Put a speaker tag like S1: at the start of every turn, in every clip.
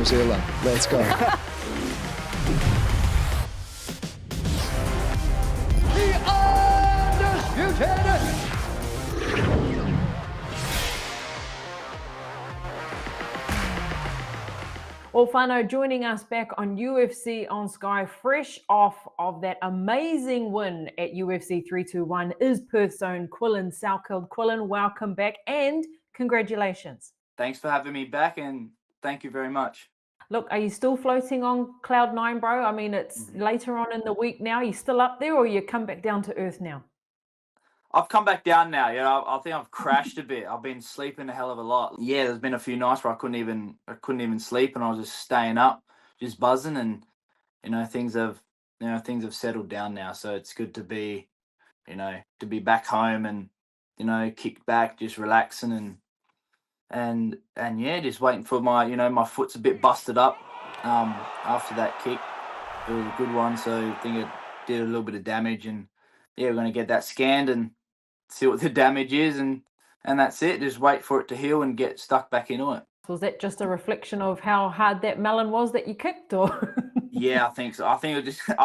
S1: New Zealand. Let's go.
S2: The undisputed.
S3: Well, whānau, joining us back on UFC on Sky, fresh off of that amazing win at UFC 321, is Perth's own Quillan Salkilld. Quillan, welcome back and congratulations.
S4: Thanks for having me back, and thank you very much.
S3: Look, are you still floating on cloud nine, bro? I mean, it's later on in the week now. Are you still up there, or you come back down to earth now?
S4: I've come back down now. I think I've crashed a bit. I've been sleeping a hell of a lot. Yeah, there's been a few nights where I couldn't even sleep, and I was just staying up, just buzzing, and things have settled down now. So it's good to be back home and kick back, just relaxing and yeah, just waiting for my foot's a bit busted up after that kick. It was a good one, so I think it did a little bit of damage, and yeah, we're going to get that scanned and see what the damage is, and that's it. Just wait for it to heal and get stuck back into it.
S3: Was that just a reflection of how hard that melon was that you kicked, or?
S4: Yeah, I think so. I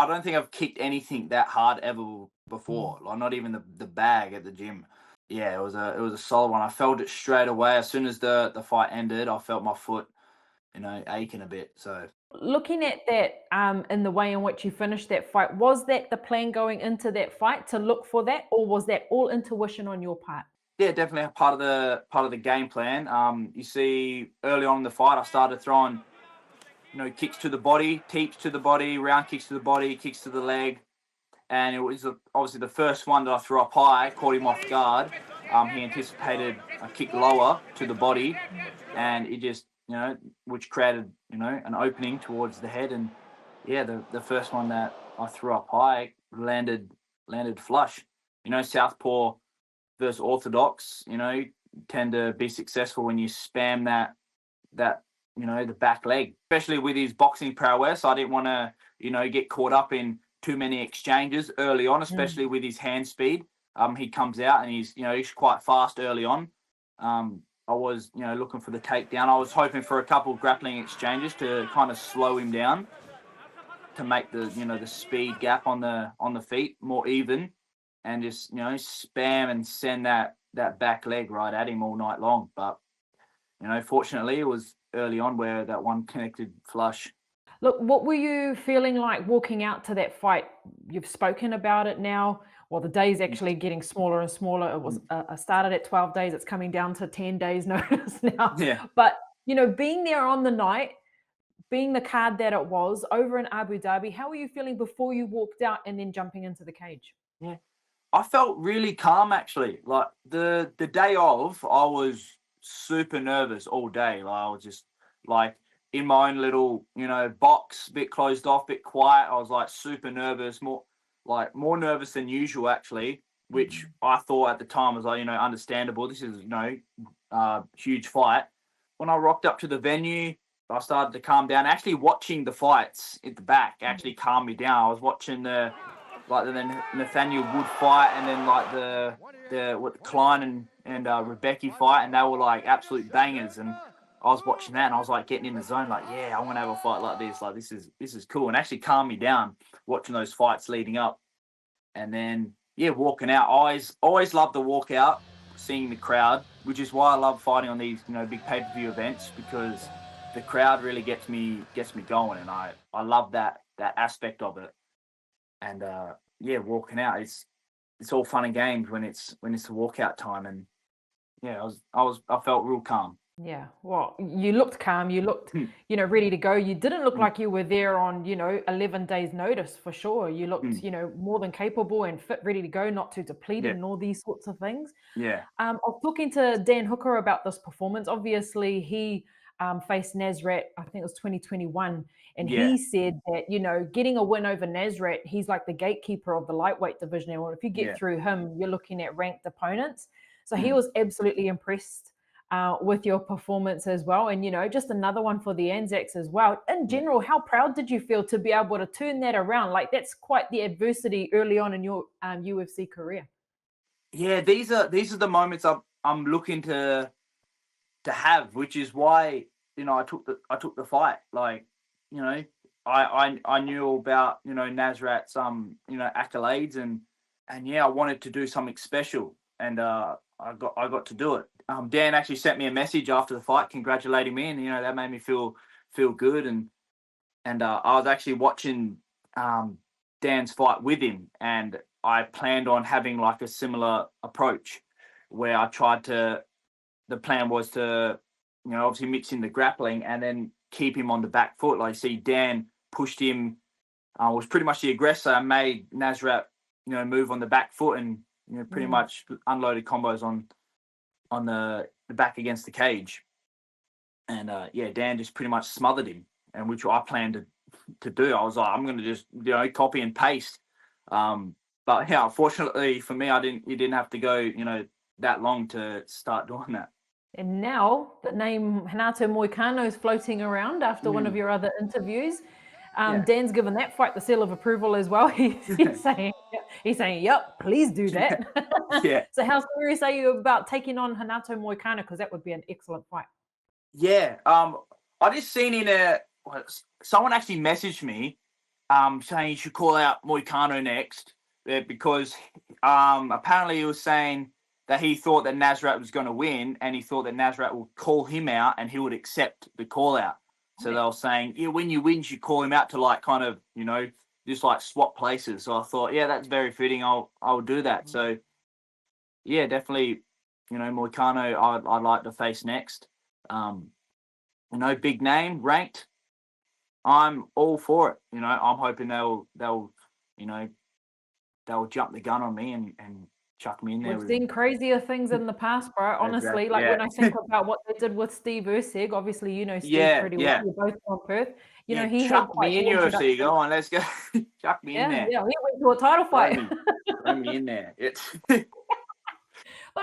S4: don't think I've kicked anything that hard ever before. Like not even the bag at the gym. Yeah, it was a solid one. I felt it straight away. As soon as the fight ended, I felt my foot, aching a bit. So
S3: looking at that, in the way in which you finished that fight, was that the plan going into that fight to look for that, or was that all intuition on your part?
S4: Yeah, definitely part of the game plan. You see, early on in the fight, I started throwing, kicks to the body, teeps to the body, round kicks to the body, kicks to the leg. And it was obviously the first one that I threw up high, caught him off guard. He anticipated a kick lower to the body, and it just, which created, an opening towards the head. And yeah, the first one that I threw up high landed flush. Southpaw versus orthodox, tend to be successful when you spam that the back leg, especially with his boxing prowess. I didn't want to, get caught up in too many exchanges early on, especially with his hand speed. He comes out and he's quite fast early on. I was looking for the takedown. I was hoping for a couple of grappling exchanges to kind of slow him down, to make the the speed gap on the feet more even, and just spam and send that back leg right at him all night long. But fortunately it was early on where that one connected flush.
S3: Look, what were you feeling like walking out to that fight? You've spoken about it now. Well, the day's actually getting smaller and smaller. It was started at 12 days. It's coming down to 10 days notice now.
S4: Yeah.
S3: But, being there on the night, being the card that it was over in Abu Dhabi, how were you feeling before you walked out and then jumping into the cage?
S4: Yeah, I felt really calm, actually. Like the day of, I was super nervous all day. Like I was just like in my own little, box, bit closed off, bit quiet. I was like super nervous, more nervous than usual, actually, which I thought at the time was like, understandable. This is, huge fight. When I rocked up to the venue, I started to calm down. Actually watching the fights at the back actually calmed me down. I was watching the Nathaniel Wood fight, and then like the Klein and Rebecca fight, and they were like absolute bangers. And I was watching that, and I was like getting in the zone, like, yeah, I want to have a fight like this. Like this is cool, and actually calmed me down watching those fights leading up. And then yeah, walking out. I always love to walk out, seeing the crowd, which is why I love fighting on these big pay-per-view events, because the crowd really gets me going, and I love that aspect of it. And yeah, walking out, it's all fun and games when it's the walkout time. And yeah, I felt real calm.
S3: Yeah, well, you looked calm, you looked, ready to go. You didn't look like you were there on, 11 days notice for sure. You looked, more than capable and fit, ready to go, not too depleted and all these sorts of things.
S4: Yeah.
S3: I was talking to Dan Hooker about this performance. Obviously, he faced Nasrat, I think it was 2021. And he said that, getting a win over Nasrat, he's like the gatekeeper of the lightweight division. And if you get through him, you're looking at ranked opponents. So he was absolutely impressed with your performance as well. And, just another one for the Anzacs as well. In general, how proud did you feel to be able to turn that around? Like, that's quite the adversity early on in your UFC career.
S4: Yeah, these are the moments I'm looking to have, which is why I took the fight. Like, I knew all about, Nasrat's accolades, and yeah, I wanted to do something special, and I got to do it. Dan actually sent me a message after the fight congratulating me, and that made me feel good, and I was actually watching Dan's fight with him, and I planned on having like a similar approach where the plan was to, obviously mix in the grappling and then keep him on the back foot. Like, see, Dan pushed him, was pretty much the aggressor, and made Nasrat, move on the back foot, and pretty much unloaded combos on the back against the cage. And Dan just pretty much smothered him, and which I planned to do. I was like, I'm going to just copy and paste. But yeah, unfortunately for me, you didn't have to go that long to start doing that.
S3: And now the name Renato Moicano is floating around after one of your other interviews. Dan's given that fight the seal of approval as well. He's saying, yep, please do that.
S4: Yeah.
S3: So how serious are you about taking on Renato Moicano? Because that would be an excellent fight.
S4: Yeah. I just seen someone actually messaged me saying you should call out Moicano next, because apparently he was saying that he thought that Nasrat was going to win, and he thought that Nasrat would call him out and he would accept the call out. So they were saying, when you win, you call him out to like kind of, just like swap places. So I thought, yeah, that's very fitting. I'll do that. So yeah, definitely, Moicano I'd like to face next. Big name, ranked. I'm all for it. I'm hoping they'll jump the gun on me and chuck me in there.
S3: We've seen crazier things in the past, bro. Honestly, when I think about what they did with Steve Erceg, obviously Steve pretty well. We're both from Perth. He
S4: chuck me in UFC. Go on, let's go. Chuck me in there.
S3: Yeah, he went to a title fight.
S4: Throw me in there.
S3: But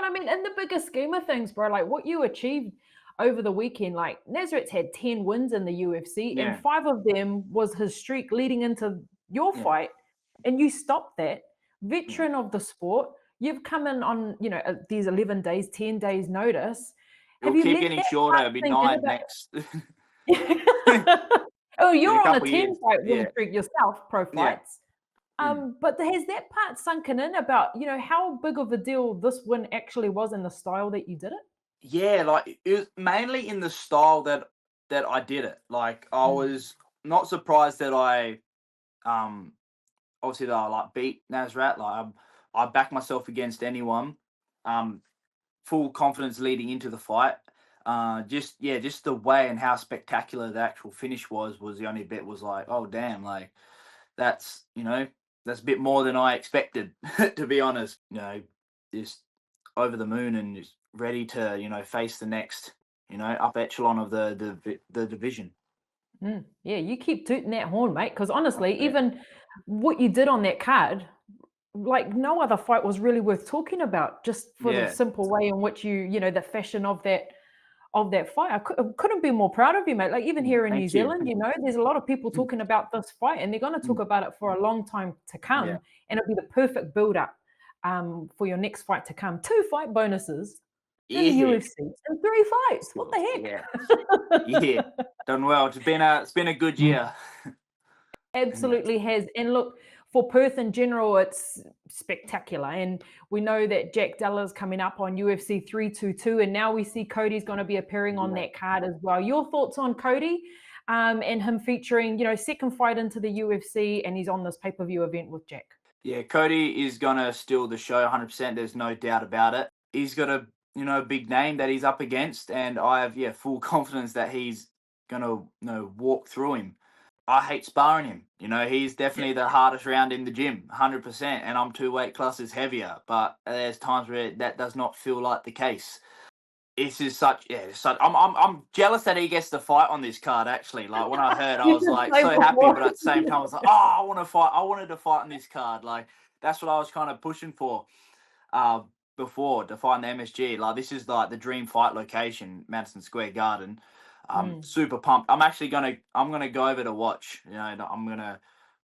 S3: I mean, in the bigger scheme of things, bro, like what you achieved over the weekend, like Nasrat's had 10 wins in the UFC, and 5 of them was his streak leading into your fight, and you stopped that. Veteran of the sport. You've come in on, these 11 days, 10 days notice.
S4: It'll keep getting shorter. It'll be 9 next.
S3: Oh, you're on a 10-fight win streak yourself, pro fights. But has that part sunken in about, how big of a deal this win actually was in the style that you did it?
S4: Yeah, like it was mainly in the style that I did it. Like I was not surprised that I, obviously that I like beat Nasrat. Like I back myself against anyone. Full confidence leading into the fight. Just the way and how spectacular the actual finish was the only bit was like, oh damn, like that's a bit more than I expected, to be honest. Just over the moon and just ready to face the next up echelon of the division.
S3: Yeah, you keep tooting that horn, mate, because honestly, even what you did on that card, like no other fight was really worth talking about, just for the simple way in which the fashion of that fight. I couldn't be more proud of you, mate. Like even here in New Zealand, there's a lot of people talking about this fight, and they're going to talk about it for a long time to come, and it'll be the perfect build-up for your next fight to come. 2 fight bonuses in the UFC and 3 fights. What the heck?
S4: Done well. It's been a good year.
S3: Absolutely has. And look, for Perth in general, it's spectacular. And we know that Jack Della's coming up on UFC 322, and now we see Cody's going to be appearing on that card as well. Your thoughts on Cody and him featuring, second fight into the UFC, and he's on this pay-per-view event with Jack?
S4: Yeah, Cody is going to steal the show 100%. There's no doubt about it. He's got a big name that he's up against, and I have full confidence that he's going to walk through him. I hate sparring him. He's definitely the hardest round in the gym, 100%, and I'm 2 weight classes heavier, but there's times where that does not feel like the case. This is such. I'm jealous that he gets to fight on this card. Actually, like when I heard, I was like so happy, but at the same time, I was like, oh, I want to fight. I wanted to fight on this card. Like that's what I was kind of pushing for, before to fight in the MSG. Like this is like the dream fight location, Madison Square Garden. Super pumped. I'm gonna go over to watch.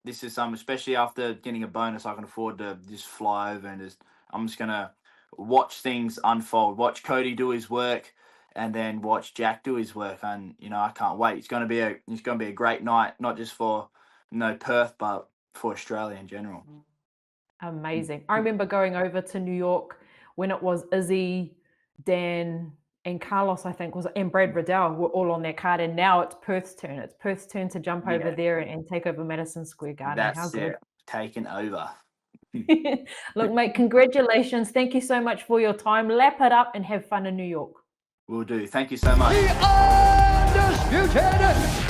S4: This is especially after getting a bonus, I can afford to just fly over and I'm just gonna watch things unfold. Watch Cody do his work, and then watch Jack do his work. And I can't wait. It's going to be a great night, not just for Perth, but for Australia in general.
S3: Amazing. I remember going over to New York when it was Izzy, Dan, and Carlos, I think, and Brad Riddell were all on that card, and now it's Perth's turn. It's Perth's turn to jump over there and take over Madison Square Garden.
S4: That's it. Taken over.
S3: Look, mate, congratulations. Thank you so much for your time. Lap it up and have fun in New York.
S4: Will do. Thank you so much.
S1: The undisputed